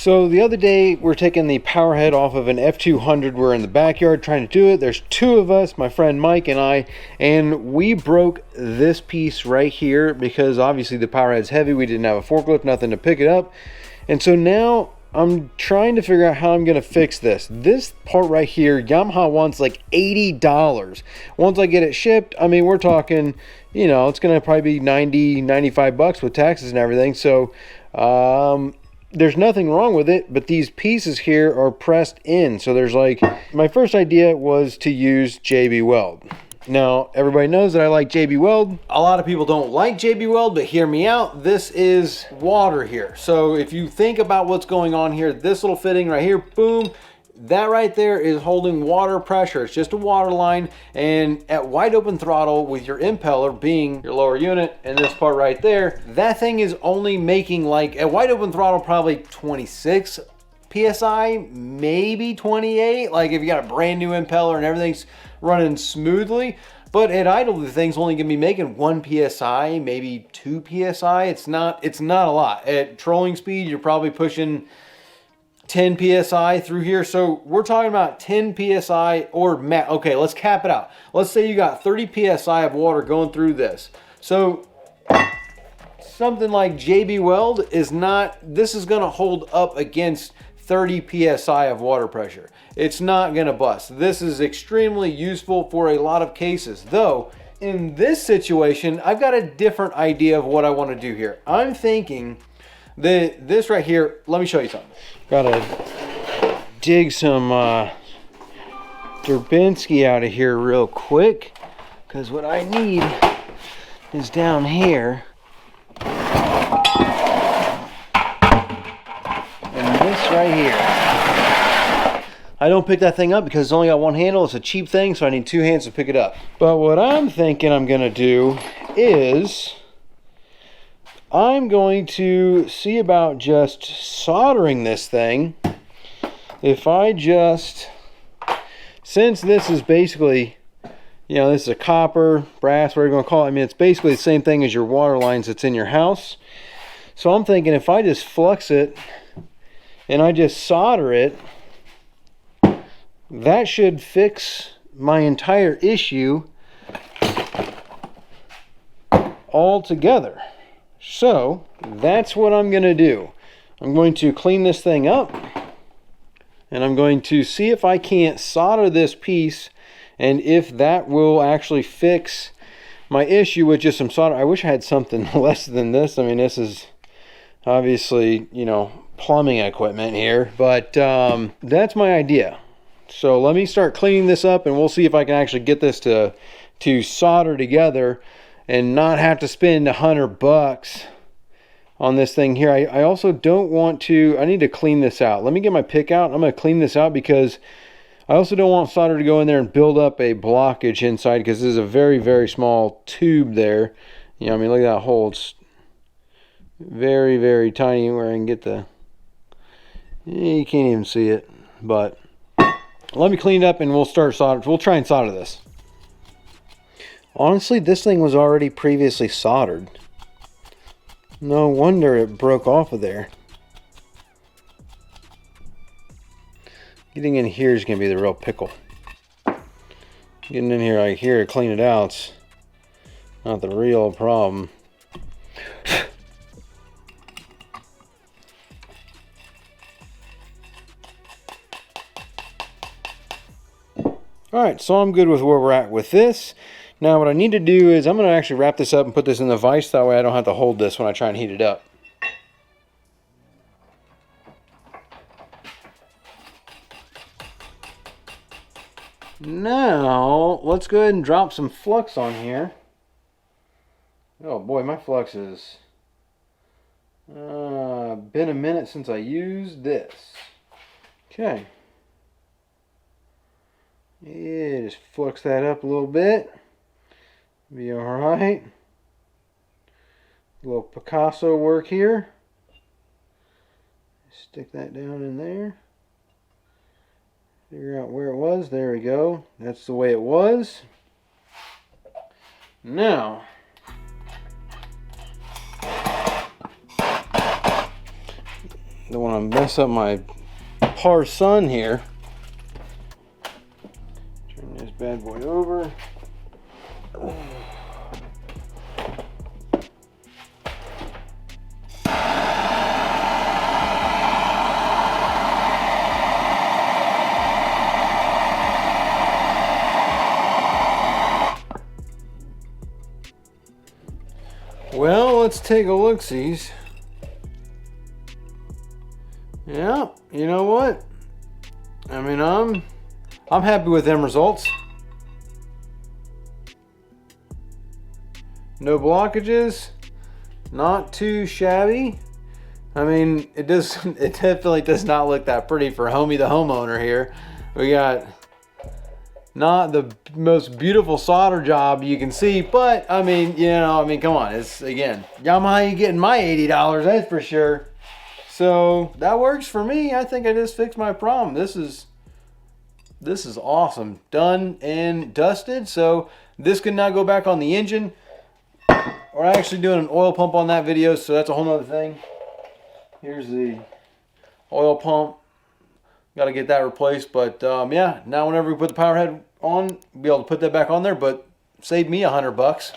So the other day we're taking the power head off of an F200. We're in the backyard trying to do it. There's two of us, my friend Mike and I, and we broke this piece right here because obviously the power head's heavy. We didn't have a forklift, nothing to pick it up. And so now I'm trying to figure out how I'm going to fix this. This part right here, Yamaha wants like $80. Once I get it shipped, I mean, we're talking, you know, it's going to probably be 90, 95 bucks with taxes and everything. So, there's nothing wrong with it, but these pieces here are pressed in. So there's like, my first idea was to use JB Weld. Now, everybody knows that I like JB Weld. A lot of people don't like JB Weld, but hear me out. This is water here. So if you think about what's going on here, this little fitting right here, boom, that right there is holding water pressure. It's just a water line. And at wide open throttle with your impeller being your lower unit and this part right there, that thing is only making like, at wide open throttle, probably 26 PSI, maybe 28. Like if you got a brand new impeller and everything's running smoothly. But at idle, the thing's only gonna be making 1 PSI, maybe 2 PSI. It's not a lot. At trolling speed, you're probably pushing 10 PSI through here. So we're talking about 10 PSI or max. Okay, let's cap it out. Let's say you got 30 PSI of water going through this. So something like JB Weld is not, this is gonna hold up against 30 PSI of water pressure. It's not gonna bust. This is extremely useful for a lot of cases. Though, in this situation, I've got a different idea of what I wanna do here. I'm thinking that this right here, let me show you something. Gotta dig some Durbinski out of here real quick, because what I need is down here. Right here. I don't pick that thing up because it's only got one handle. It's a cheap thing, so I need two hands to pick it up. But what I'm thinking I'm gonna do is I'm going to see about just soldering this thing. If I just, since this is basically, you know, this is a copper, brass, whatever you want to call it. I mean, it's basically the same thing as your water lines that's in your house. So I'm thinking if I just flux it and I just solder it, that should fix my entire issue altogether. So that's what I'm going to do. I'm going to clean this thing up and I'm going to see if I can't solder this piece and if that will actually fix my issue with just some solder. I wish I had something less than this. I mean, this is obviously, you know, plumbing equipment here, but that's my idea. So let me start cleaning this up and we'll see if I can actually get this to solder together and not have to spend $100 on this thing here. I also don't want to, I need to clean this out. Let me get my pick out. I'm going to clean this out because I also don't want solder to go in there and build up a blockage inside, because this is a very, very small tube there. You know, I mean, look at that hole. It's very, very tiny where I can get the, you can't even see it, but let me clean it up and we'll start solder. We'll try and solder this. Honestly, this thing was already previously soldered. No wonder it broke off of there. Getting in here is going to be the real pickle. Getting in here right here to clean it out's not the real problem. Alright, so I'm good with where we're at with this. Now what I need to do is I'm going to actually wrap this up and put this in the vise. That way I don't have to hold this when I try and heat it up. Now, let's go ahead and drop some flux on here. Oh boy, my flux is been a minute since I used this. Okay. Yeah, just flux that up a little bit. Be alright. A little Picasso work here. Stick that down in there. Figure out where it was. There we go. That's the way it was. Now, Don't want to mess up my Sun here. Turn this bad boy over. Well, let's take a look-sees. Yeah, you know what? I mean, I'm happy with them results. No blockages, not too shabby. I mean, it definitely does not look that pretty for Homie the homeowner here. We got not the most beautiful solder job you can see, but I mean, come on. It's, again, Yamaha ain't getting my $80, that's for sure. So that works for me. I think I just fixed my problem. This is awesome. Done and dusted. So this can now go back on the engine. We're actually doing an oil pump on that video, so that's a whole nother thing. Here's the oil pump. Got to get that replaced, but yeah, now whenever we put the power head on, we'll be able to put that back on there, but save me $100.